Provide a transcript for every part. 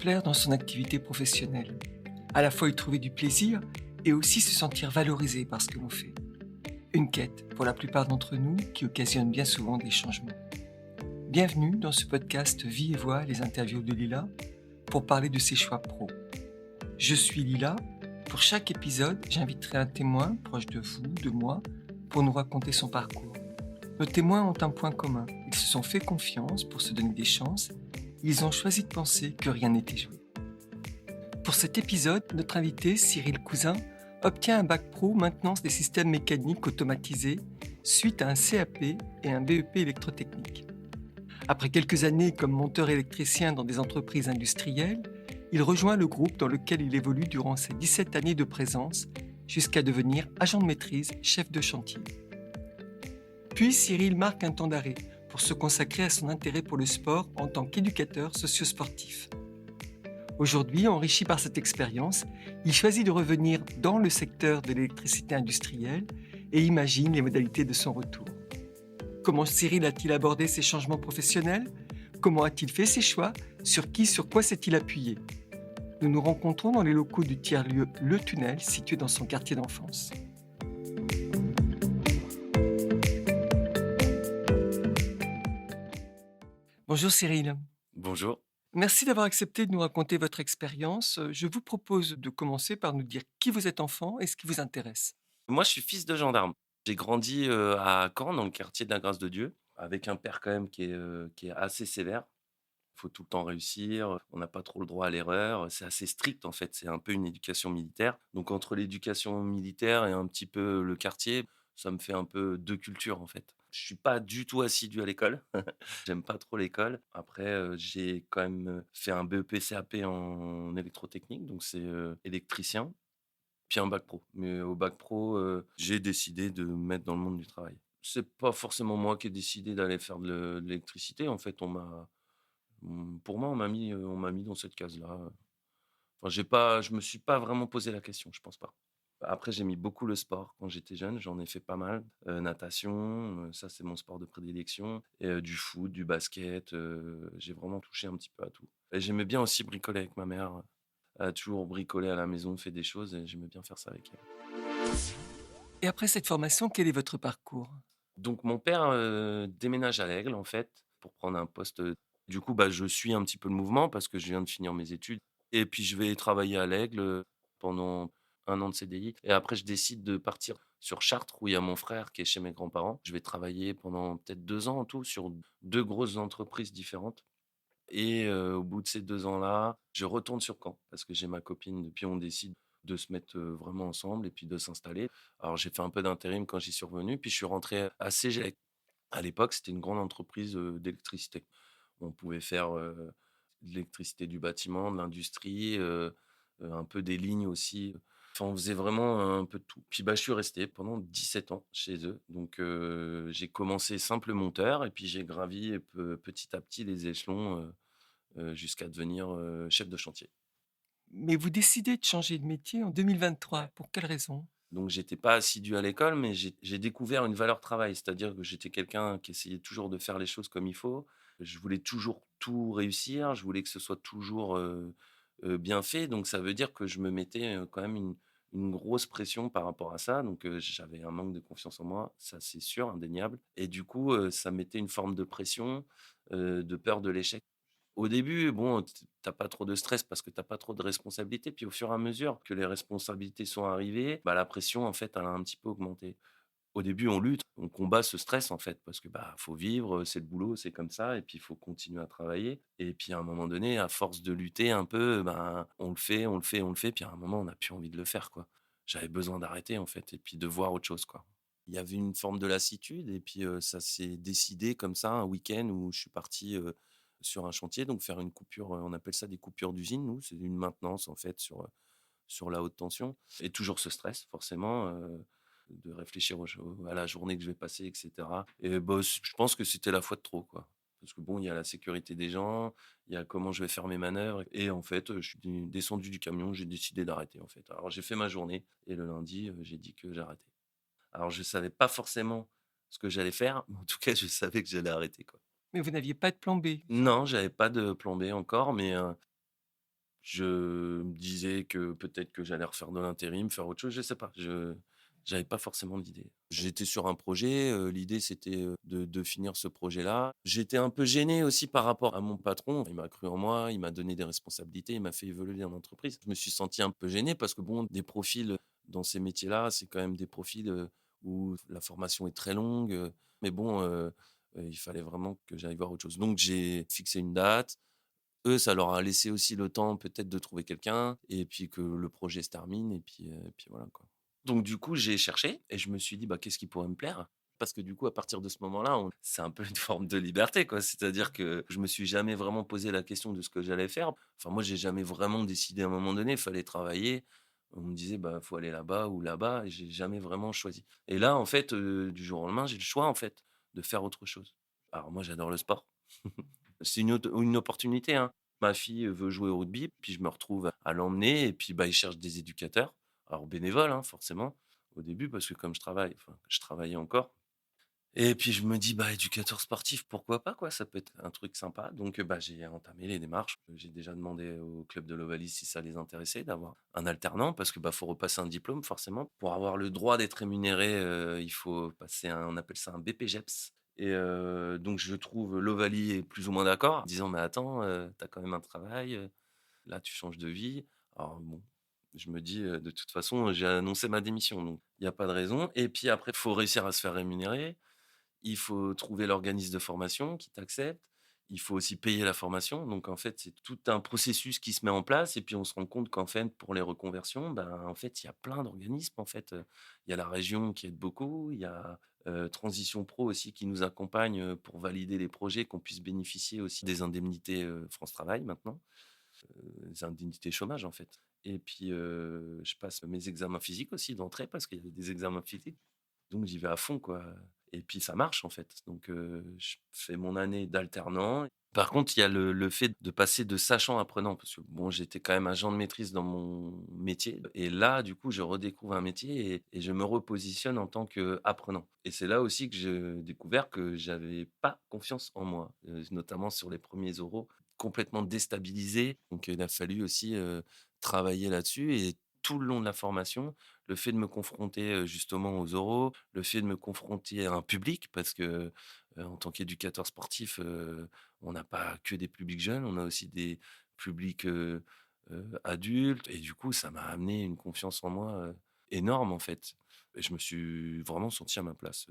plaire dans son activité professionnelle, à la fois y trouver du plaisir et aussi se sentir valorisé par ce que l'on fait. Une quête, pour la plupart d'entre nous, qui occasionne bien souvent des changements. Bienvenue dans ce podcast Vie et Voix, les interviews de Lila, pour parler de ses choix pro. Je suis Lila. Pour chaque épisode, j'inviterai un témoin proche de vous, de moi, pour nous raconter son parcours. Nos témoins ont un point commun. Ils se sont fait confiance pour se donner des chances. Ils ont choisi de penser que rien n'était joué. Pour cet épisode, notre invité, Cyril Cousin, obtient un bac pro maintenance des systèmes mécaniques automatisés suite à un CAP et un BEP électrotechnique. Après quelques années comme monteur électricien dans des entreprises industrielles, il rejoint le groupe dans lequel il évolue durant ses 17 années de présence jusqu'à devenir agent de maîtrise, chef de chantier. Puis Cyril marque un temps d'arrêt pour se consacrer à son intérêt pour le sport en tant qu'éducateur socio-sportif. Aujourd'hui, enrichi par cette expérience, il choisit de revenir dans le secteur de l'électricité industrielle et imagine les modalités de son retour. Comment Cyril a-t-il abordé ses changements professionnels ? Comment a-t-il fait ses choix ? Sur quoi s'est-il appuyé ? Nous nous rencontrons dans les locaux du tiers-lieu Le Tunnel, situé dans son quartier d'enfance. Bonjour Cyril. Bonjour. Merci d'avoir accepté de nous raconter votre expérience. Je vous propose de commencer par nous dire qui vous êtes enfant et ce qui vous intéresse. Moi, je suis fils de gendarme. J'ai grandi, à Caen, dans le quartier de la Grâce de Dieu, avec un père quand même qui est assez sévère. Il faut tout le temps réussir, on n'a pas trop le droit à l'erreur, c'est assez strict en fait, c'est un peu une éducation militaire. Donc entre l'éducation militaire et un petit peu le quartier, ça me fait un peu 2 cultures en fait. Je suis pas du tout assidu à l'école, j'aime pas trop l'école. Après, j'ai quand même, fait un BEP-CAP en électrotechnique, donc c'est, électricien. Puis un bac pro. Mais au bac pro, j'ai décidé de me mettre dans le monde du travail. C'est pas forcément moi qui ai décidé d'aller faire de l'électricité. En fait, pour moi, on m'a mis dans cette case-là. Enfin, je me suis pas vraiment posé la question, je pense pas. Après, j'ai mis beaucoup le sport quand j'étais jeune, j'en ai fait pas mal. Natation, ça c'est mon sport de prédilection et du foot, du basket, j'ai vraiment touché un petit peu à tout. Et j'aimais bien aussi bricoler avec ma mère. Elle a toujours bricolé à la maison, fait des choses et j'aimais bien faire ça avec elle. Et après cette formation, quel est votre parcours ? Donc mon père, déménage à L'Aigle, en fait, pour prendre un poste, du coup, bah, je suis un petit peu le mouvement parce que je viens de finir mes études et puis je vais travailler à L'Aigle, pendant 1 an de CDI et après je décide de partir sur Chartres où il y a mon frère qui est chez mes grands-parents. Je vais travailler pendant peut-être 2 ans en tout sur 2 grosses entreprises différentes et au bout de ces 2 ans-là, je retourne sur Caen parce que j'ai ma copine, puis on décide de se mettre, vraiment ensemble et puis de s'installer. Alors j'ai fait un peu d'intérim quand j'y suis revenu, puis je suis rentré à Cégélec. À l'époque, c'était une grande entreprise, d'électricité. On pouvait faire, de l'électricité du bâtiment, de l'industrie, un peu des lignes aussi. Enfin, on faisait vraiment un peu de tout. Puis, bah, je suis resté pendant 17 ans chez eux. Donc, j'ai commencé simple monteur et puis j'ai gravi petit à petit les échelons, jusqu'à devenir, chef de chantier. Mais vous décidez de changer de métier en 2023. Ouais. Pour quelle raison ? Donc j'étais pas assidu à l'école, mais j'ai découvert une valeur travail. C'est-à-dire que j'étais quelqu'un qui essayait toujours de faire les choses comme il faut. Je voulais toujours tout réussir, je voulais que ce soit toujours, bien fait. Donc ça veut dire que je me mettais, quand même une grosse pression par rapport à ça. Donc, j'avais un manque de confiance en moi, ça c'est sûr, indéniable. Et du coup, ça mettait une forme de pression, de peur de l'échec. Au début, bon, tu pas trop de stress parce que t'as pas trop de responsabilités. Puis au fur et à mesure que les responsabilités sont arrivées, bah, la pression, en fait, elle a un petit peu augmenté. Au début, on lutte, on combat ce stress, en fait, parce que, bah, faut vivre, c'est le boulot, c'est comme ça et puis il faut continuer à travailler et puis à un moment donné, à force de lutter un peu, ben, on le fait, on le fait, on le fait, puis à un moment, on n'a plus envie de le faire, quoi. J'avais besoin d'arrêter, en fait et puis de voir autre chose, quoi. Il y avait une forme de lassitude et puis, ça s'est décidé comme ça un week-end où je suis parti, sur un chantier, donc faire une coupure, on appelle ça des coupures d'usine, nous, c'est une maintenance, en fait, sur la haute tension et toujours ce stress forcément, de réfléchir à la journée que je vais passer et cetera et bah, je pense que c'était la fois de trop, quoi. Parce que bon, il y a la sécurité des gens, il y a comment je vais faire mes manœuvres et en fait, je suis descendu du camion, j'ai décidé d'arrêter, en fait. Alors j'ai fait ma journée et le lundi, j'ai dit que j'arrêtais. Alors je savais pas forcément ce que j'allais faire, mais en tout cas, je savais que j'allais arrêter, quoi. Mais vous n'aviez pas de plan B. Non, j'avais pas de plan B encore, mais Je me disais que peut-être que j'allais refaire de l'intérim, faire autre chose, je sais pas. Je J'avais pas forcément d'idée. J'étais sur un projet, l'idée c'était, de finir ce projet-là. J'étais un peu gêné aussi par rapport à mon patron. Il m'a cru en moi, il m'a donné des responsabilités, il m'a fait évoluer en entreprise. Je me suis senti un peu gêné parce que bon, des profils, dans ces métiers-là, c'est quand même des profils, où la formation est très longue, mais bon, il fallait vraiment que j'aille voir autre chose. Donc j'ai fixé une date. Eux, ça leur a laissé aussi le temps peut-être de trouver quelqu'un et puis que le projet se termine et puis voilà, quoi. Donc du coup, j'ai cherché et je me suis dit: «Bah, qu'est-ce qui pourrait me plaire?» Parce que du coup, à partir de ce moment-là, on c'est un peu une forme de liberté, quoi. C'est-à-dire que je me suis jamais vraiment posé la question de ce que j'allais faire. Enfin, moi, j'ai jamais vraiment décidé à un moment donné, il fallait travailler. On me disait: «Bah, faut aller là-bas ou là-bas» et j'ai jamais vraiment choisi. Et là, en fait, du jour au lendemain, j'ai le choix, en fait, de faire autre chose. Alors moi, j'adore le sport. C'est une opportunité, hein. Ma fille veut jouer au rugby, puis je me retrouve à l'emmener et puis, bah, ils cherchent des éducateurs. Alors bénévoles, hein, forcément, au début parce que comme je travaille, enfin, je travaillais encore et puis je me dis: «Bah, éducateur sportif, pourquoi pas, quoi? Ça peut être un truc sympa». Donc, bah, j'ai entamé les démarches. J'ai déjà demandé au club de l'Ovalie si ça les intéressait d'avoir un alternant parce que, bah, faut repasser un diplôme forcément. Pour avoir le droit d'être rémunéré, il faut passer un on appelle ça un BPJEPS et donc je trouve l'Ovalie est plus ou moins d'accord, en disant: «Mais attends, tu as quand même un travail, là tu changes de vie». Alors bon, je me dis, «De toute façon, j'ai annoncé ma démission, donc il y a pas de raison» et puis après, il faut réussir à se faire rémunérer. Il faut trouver l'organisme de formation qui t'accepte. Il faut aussi payer la formation. Donc en fait, c'est tout un processus qui se met en place et puis on se rend compte qu'en fait, pour les reconversions, ben, en fait, il y a plein d'organismes, en fait, il y a la région qui aide beaucoup, il y a, Transition Pro aussi qui nous accompagne, pour valider les projets, qu'on puisse bénéficier aussi des indemnités, France Travail maintenant, des indemnités chômage, en fait. Et puis, je passe mes examens physiques aussi d'entrée parce qu'il y a des examens physiques. Donc j'y vais à fond, quoi, et puis ça marche, en fait. Donc je fais mon année d'alternant. Par contre, il y a le fait de passer de sachant à apprenant parce que bon, j'étais quand même agent de maîtrise dans mon métier et là, du coup, je redécouvre un métier et je me repositionne en tant qu'apprenant et c'est là aussi que j'ai découvert que j'avais pas confiance en moi, notamment sur les premiers oraux, complètement déstabilisé. Donc il a fallu aussi, travailler là-dessus et tout le long de la formation, le fait de me confronter, justement aux oraux, le fait de me confronter à un public parce que, en tant qu'éducateur sportif, on n'a pas que des publics jeunes, on a aussi des publics, adultes et du coup, ça m'a amené une confiance en moi, énorme, en fait et je me suis vraiment senti à ma place,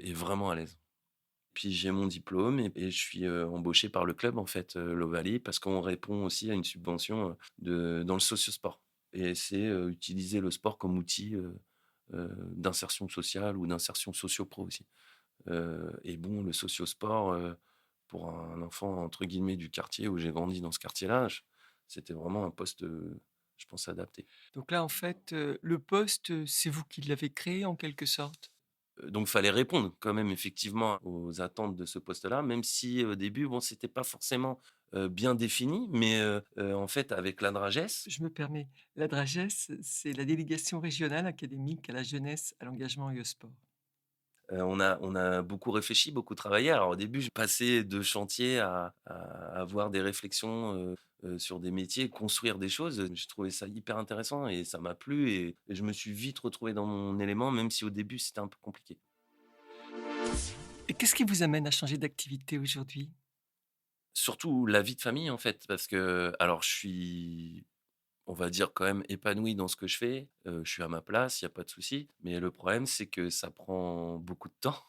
et vraiment à l'aise. Puis j'ai mon diplôme et je suis, embauché par le club, en fait, l'Ovalie parce qu'on répond aussi à une subvention, de dans le sociosport et c'est, utiliser le sport comme outil, d'insertion sociale ou d'insertion socio-pro aussi. Et bon, le sociosport, pour un enfant entre guillemets «du quartier» où j'ai grandi dans ce quartier-là, c'était vraiment un poste, je pense adapté. Donc là, en fait, le poste, c'est vous qui l'avez créé en quelque sorte? Donc fallait répondre quand même effectivement aux attentes de ce poste-là, même si au début, bon, c'était pas forcément, bien défini, mais en fait avec la Drages. Je me permets, la DRAGES, c'est la délégation régionale académique à la jeunesse, à l'engagement et au sport. On a beaucoup réfléchi, beaucoup travaillé. Alors au début, je passais de chantier à avoir des réflexions, sur des métiers, construire des choses. J'ai trouvé ça hyper intéressant et ça m'a plu et je me suis vite retrouvé dans mon élément, même si au début, c'était un peu compliqué. Et qu'est-ce qui vous amène à changer d'activité aujourd'hui? Surtout la vie de famille, en fait, parce que alors je suis on va dire quand même épanoui dans ce que je fais, je suis à ma place, il y a pas de souci. Mais le problème, c'est que ça prend beaucoup de temps,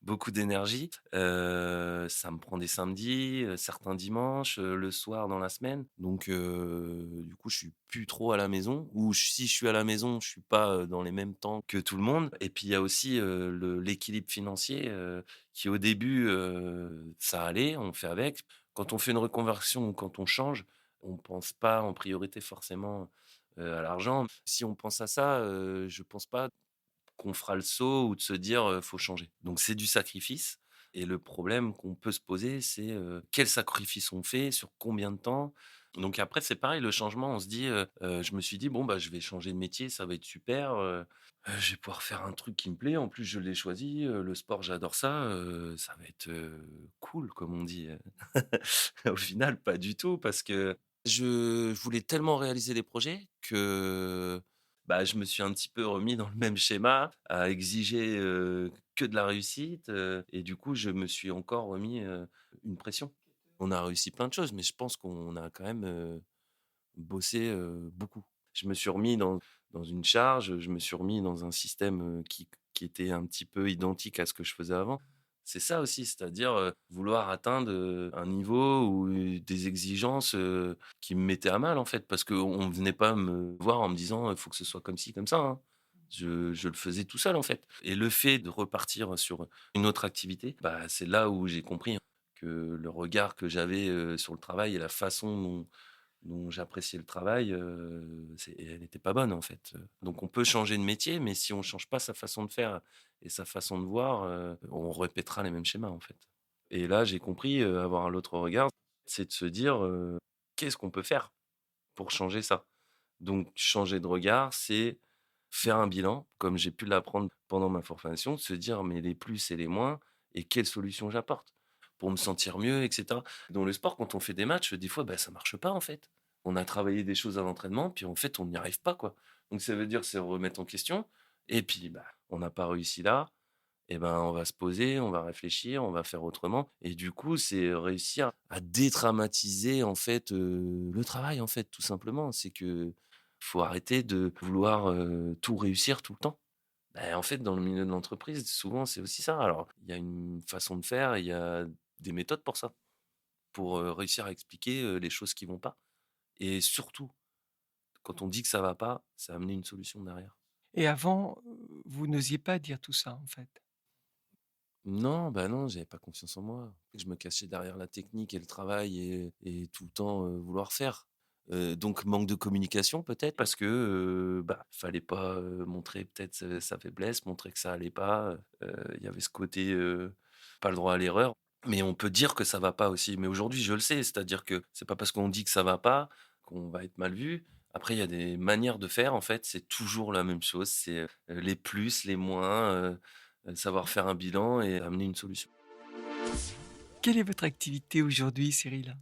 beaucoup d'énergie. Ça me prend des samedis, certains dimanches, le soir dans la semaine. Donc du coup, je suis plus trop à la maison ou si je suis à la maison, je suis pas, dans les mêmes temps que tout le monde. Et puis il y a aussi, l'équilibre financier, qui au début, ça allait, on fait avec. Quand on fait une reconversion ou quand on change, on pense pas en priorité forcément, à l'argent. Si on pense à ça, je pense pas qu'on fera le saut ou de se dire, «Faut changer». Donc c'est du sacrifice et le problème qu'on peut se poser, c'est, quel sacrifice on fait, sur combien de temps? Donc après, c'est pareil, le changement, on se dit, je me suis dit: «Bon, bah, je vais changer de métier, ça va être super, je vais pouvoir faire un truc qui me plaît. En plus, je l'ai choisi, le sport, j'adore ça, ça va être, cool», comme on dit, Au final, pas du tout parce que Je voulais tellement réaliser les projets que, bah, je me suis un petit peu remis dans le même schéma, à exiger, que de la réussite, et du coup, je me suis encore remis, une pression. On a réussi plein de choses, mais je pense qu'on a quand même, bossé, beaucoup. Je me suis remis dans une charge, je me suis remis dans un système, qui était un petit peu identique à ce que je faisais avant. C'est ça aussi, c'est-à-dire, vouloir atteindre, un niveau ou des exigences, qui me mettaient à mal, en fait, parce qu'on venait pas me voir en me disant: «Il faut que ce soit comme ci, comme ça», hein. Je le faisais tout seul, en fait, et le fait de repartir sur une autre activité, bah, c'est là où j'ai compris, hein, que le regard que j'avais, sur le travail et la façon dont j'appréciais le travail, elle n'était pas bonne, en fait, donc on peut changer de métier, mais si on change pas sa façon de faire et sa façon de voir, on répétera les mêmes schémas, en fait, et là, j'ai compris, avoir l'autre regard, c'est de se dire, «Qu'est-ce qu'on peut faire pour changer ça?» Donc changer de regard, c'est faire un bilan, comme j'ai pu l'apprendre pendant ma formation, de se dire: «Mais les plus et les moins et quelles solutions j'apporte pour me sentir mieux?» et cetera. Dans le sport, quand on fait des matchs, des fois, bah, ça marche pas, en fait. On a travaillé des choses à l'entraînement, puis en fait, on n'y arrive pas, quoi. Donc ça veut dire, c'est remettre en question, et puis, bah, on n'a pas réussi là, et ben, on va se poser, on va réfléchir, on va faire autrement, et du coup, c'est réussir à dédramatiser, en fait, le travail, en fait, tout simplement. C'est que faut arrêter de vouloir, tout réussir tout le temps. En fait, dans le milieu de l'entreprise, souvent, c'est aussi ça. Alors, il y a une façon de faire, il y a des méthodes pour ça, pour, réussir à expliquer, les choses qui vont pas, et surtout, quand on dit que ça va pas, c'est amener une solution derrière. Et avant, vous n'osiez pas dire tout ça, en fait? Non, bah, non, j'avais pas confiance en moi. Je me cachais derrière la technique et le travail, et tout le temps, vouloir faire. Donc manque de communication peut-être, parce que, bah, fallait pas, montrer peut-être, sa faiblesse, montrer que ça allait pas, il y avait ce côté, pas le droit à l'erreur. Mais on peut dire que ça va pas aussi. Mais aujourd'hui, je le sais, c'est-à-dire que c'est pas parce qu'on dit que ça va pas qu'on va être mal vu. Après, il y a des manières de faire, en fait, c'est toujours la même chose, c'est, les plus, les moins, savoir faire un bilan et amener une solution. Quelle est votre activité aujourd'hui, Cyril?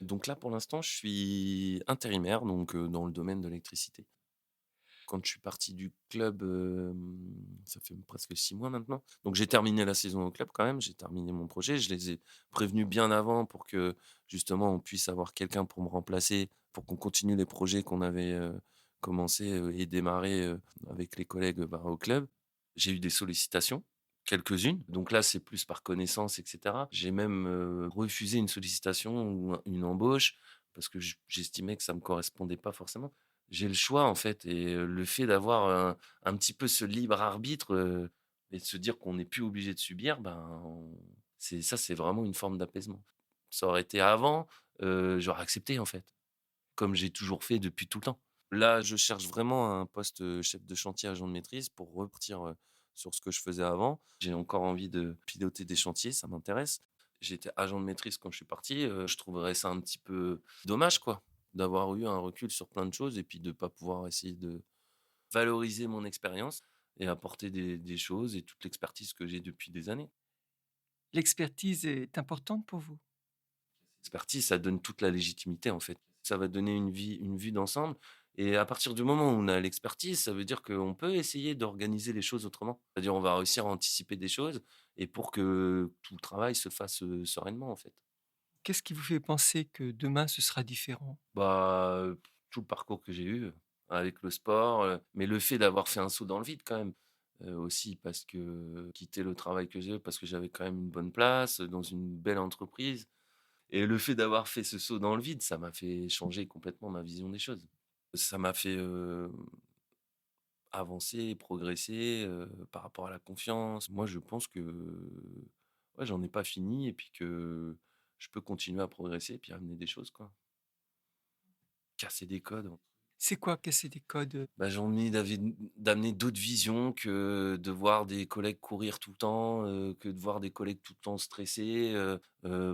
Donc là, pour l'instant, je suis intérimaire, donc dans le domaine de l'électricité. Quand je suis parti du club, ça fait presque 6 mois maintenant. Donc j'ai terminé la saison au club quand même, j'ai terminé mon projet. Je les ai prévenus bien avant pour que justement on puisse avoir quelqu'un pour me remplacer, pour qu'on continue les projets qu'on avait, commencés, et démarrés, avec les collègues, bah, au club. J'ai eu des sollicitations, quelques-unes. Donc là, c'est plus par connaissance, et cetera. J'ai même, refusé une sollicitation ou une embauche parce que j'estimais que ça me correspondait pas forcément. J'ai le choix, en fait, et le fait d'avoir un petit peu ce libre arbitre, et de se dire qu'on n'est plus obligé de subir, ben, c'est vraiment une forme d'apaisement. Ça aurait été avant, j'aurais accepté, en fait, comme j'ai toujours fait depuis tout le temps. Là, je cherche vraiment un poste, chef de chantier, agent de maîtrise, pour repartir, sur ce que je faisais avant. J'ai encore envie de piloter des chantiers, ça m'intéresse. J'étais agent de maîtrise quand je suis parti, je trouverais ça un petit peu dommage, quoi, d'avoir eu un recul sur plein de choses et puis de pas pouvoir essayer de valoriser mon expérience et apporter des choses et toute l'expertise que j'ai depuis des années. L'expertise est importante pour vous? L'expertise, ça donne toute la légitimité, en fait. Ça va donner une vue d'ensemble, et à partir du moment où on a l'expertise, ça veut dire qu'on peut essayer d'organiser les choses autrement. C'est-à-dire, on va réussir à anticiper des choses, et pour que tout le travail se fasse, sereinement, en fait. Qu'est-ce qui vous fait penser que demain ce sera différent? Bah, tout le parcours que j'ai eu, avec le sport, mais le fait d'avoir fait un saut dans le vide quand même, aussi parce que quitter le travail que j'ai parce que j'avais quand même une bonne place, dans une belle entreprise, et le fait d'avoir fait ce saut dans le vide, ça m'a fait changer complètement ma vision des choses. Ça m'a fait, avancer, progresser, par rapport à la confiance. Moi, je pense que, ouais, j'en ai pas fini, et puis que je peux continuer à progresser, puis à amener des choses, quoi. Casser des codes. C'est quoi casser des codes? Bah, j'ai envie d'amener d'autres visions que de voir des collègues courir tout le temps, que de voir des collègues tout le temps stressés,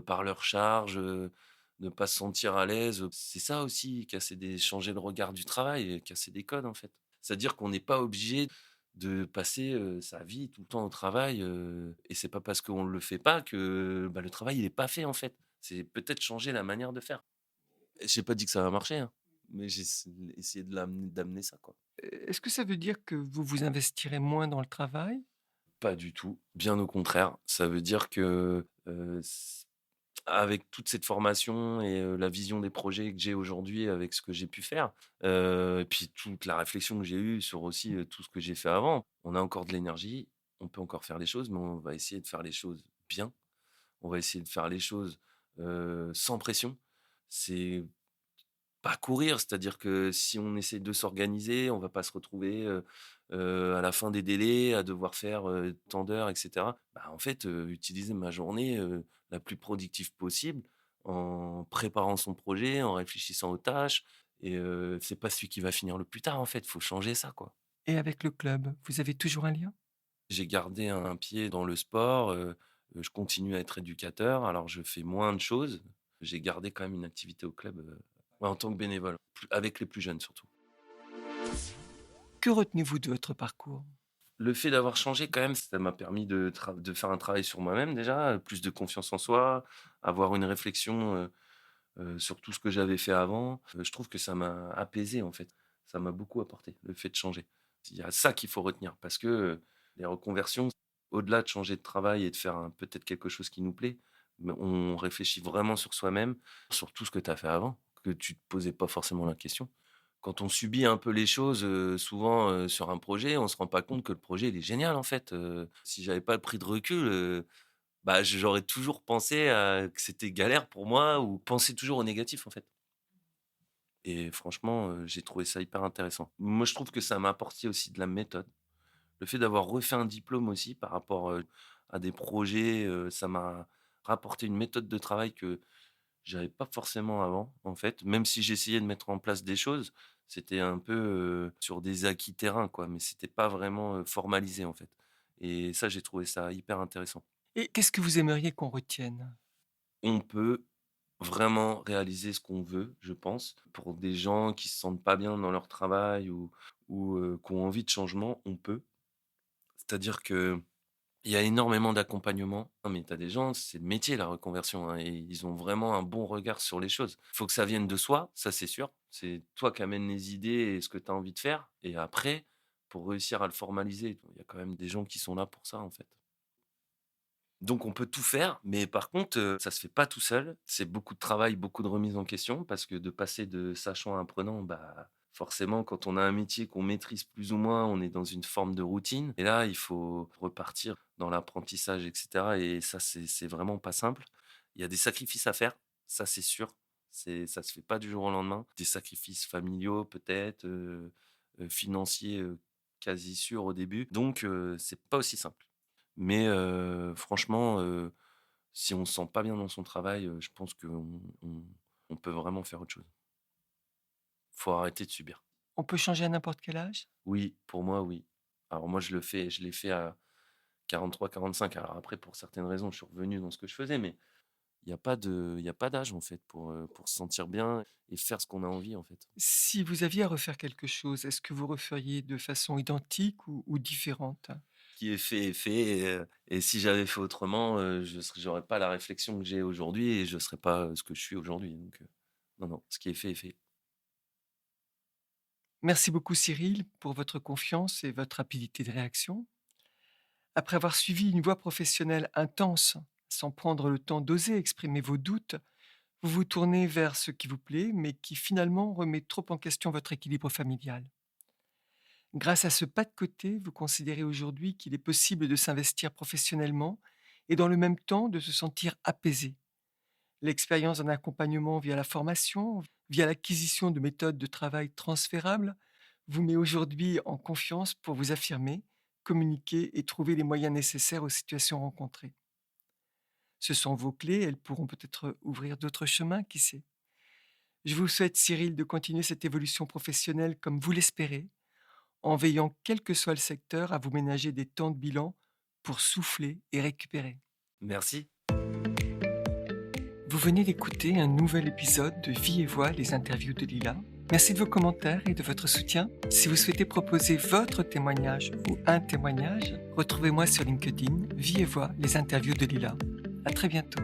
par leur charge, ne pas se sentir à l'aise. C'est ça aussi, changer le regard du travail, et casser des codes, en fait. C'est-à-dire qu'on n'est pas obligé de passer, sa vie tout le temps au travail, et c'est pas parce qu'on le fait pas que, bah, le travail il est pas fait, en fait. C'est peut-être changer la manière de faire. J'ai pas dit que ça va marcher, hein, mais j'ai essayé d'amener ça, quoi. Est-ce que ça veut dire que vous vous investirez moins dans le travail? Pas du tout, bien au contraire. Ça veut dire que, avec toute cette formation et la vision des projets que j'ai aujourd'hui avec ce que j'ai pu faire, et puis toute la réflexion que j'ai eue sur aussi, tout ce que j'ai fait avant. On a encore de l'énergie, on peut encore faire les choses, mais on va essayer de faire les choses bien. On va essayer de faire les choses, sans pression. C'est pas courir, c'est-à-dire que si on essaie de s'organiser, on va pas se retrouver, à la fin des délais, à devoir faire, tant d'heures et cetera. Bah, en fait, utiliser ma journée, la plus productive possible en préparant son projet, en réfléchissant aux tâches et c'est pas celui qui va finir le plus tard, en fait, faut changer ça, quoi. Et avec le club, vous avez toujours un lien? J'ai gardé un pied dans le sport, je continue à être éducateur, alors je fais moins de choses. J'ai gardé quand même une activité au club, ouais, en tant que bénévole, avec les plus jeunes surtout. Que retenez-vous de votre parcours? Le fait d'avoir changé quand même, ça m'a permis de faire un travail sur moi-même déjà, plus de confiance en soi, avoir une réflexion, sur tout ce que j'avais fait avant. Je trouve que ça m'a apaisé en fait. Ça m'a beaucoup apporté, le fait de changer. Il y a ça qu'il faut retenir parce que, les reconversions, au-delà de changer de travail et de faire peut-être quelque chose qui nous plaît, mais on réfléchit vraiment sur soi-même, sur tout ce que tu as fait avant, que tu te posais pas forcément la question. Quand on subit un peu les choses, souvent, sur un projet, on se rend pas compte que le projet, il est génial, en fait, si j'avais pas pris de recul, bah, j'aurais toujours pensé que c'était galère pour moi ou pensé toujours au négatif, en fait et franchement, j'ai trouvé ça hyper intéressant. Moi, je trouve que ça m'a apporté aussi de la méthode. Le fait d'avoir refait un diplôme aussi par rapport, à des projets, ça m'a rapporté une méthode de travail que j'avais pas forcément avant, en fait, même si j'essayais de mettre en place des choses, c'était un peu, sur des acquis terrain, quoi, mais c'était pas vraiment, formalisé, en fait et ça, j'ai trouvé ça hyper intéressant. Et qu'est-ce que vous aimeriez qu'on retienne? On peut vraiment réaliser ce qu'on veut, je pense. Pour des gens qui se sentent pas bien dans leur travail ou qui ont envie de changement, on peut. C'est-à-dire que il y a énormément d'accompagnement. Non, mais tu as des gens, c'est le métier la reconversion, hein, et ils ont vraiment un bon regard sur les choses. Il faut que ça vienne de soi, ça c'est sûr. C'est toi qui amènes les idées et ce que tu as envie de faire et après, pour réussir à le formaliser, il y a quand même des gens qui sont là pour ça, en fait. Donc on peut tout faire, mais par contre, ça se fait pas tout seul. C'est beaucoup de travail, beaucoup de remise en question parce que de passer de sachant à apprenant, bah, forcément quand on a un métier qu'on maîtrise plus ou moins, on est dans une forme de routine et là, il faut repartir dans l'apprentissage et cetera et ça, c'est vraiment pas simple. Il y a des sacrifices à faire, ça c'est sûr. Ça se fait pas du jour au lendemain. Des sacrifices familiaux peut-être, financiers, quasi sûrs au début. Donc c'est pas aussi simple. Mais franchement, si on se sent pas bien dans son travail, je pense qu'on peut vraiment faire autre chose. Faut arrêter de subir. On peut changer à n'importe quel âge? Oui, pour moi, oui. Alors moi, je l'ai fait à 43-45. Alors après, pour certaines raisons, je suis revenu dans ce que je faisais, mais il y a pas d'âge, en fait, pour se sentir bien et faire ce qu'on a envie, en fait. Si vous aviez à refaire quelque chose, est-ce que vous referiez de façon identique ou différente? Ce qui est fait et si j'avais fait autrement, j'aurais pas la réflexion que j'ai aujourd'hui et je serais pas, ce que je suis aujourd'hui, donc non, non, ce qui est fait est fait. Merci beaucoup Cyril pour votre confiance et votre rapidité de réaction. Après avoir suivi une voie professionnelle intense, sans prendre le temps d'oser exprimer vos doutes, vous vous tournez vers ce qui vous plaît, mais qui finalement remet trop en question votre équilibre familial. Grâce à ce pas de côté, vous considérez aujourd'hui qu'il est possible de s'investir professionnellement et dans le même temps de se sentir apaisé. L'expérience d'un accompagnement via la formation, via l'acquisition de méthodes de travail transférables, vous met aujourd'hui en confiance pour vous affirmer, communiquer et trouver les moyens nécessaires aux situations rencontrées. Ce sont vos clés, elles pourront peut-être ouvrir d'autres chemins, qui sait. Je vous souhaite, Cyril, de continuer cette évolution professionnelle comme vous l'espérez, en veillant, quel que soit le secteur, à vous ménager des temps de bilan pour souffler et récupérer. Merci. Vous venez d'écouter un nouvel épisode de Vie et Voix, les interviews de Lila. Merci de vos commentaires et de votre soutien. Si vous souhaitez proposer votre témoignage ou un témoignage, retrouvez-moi sur LinkedIn, Vie et Voix, les interviews de Lila. À très bientôt.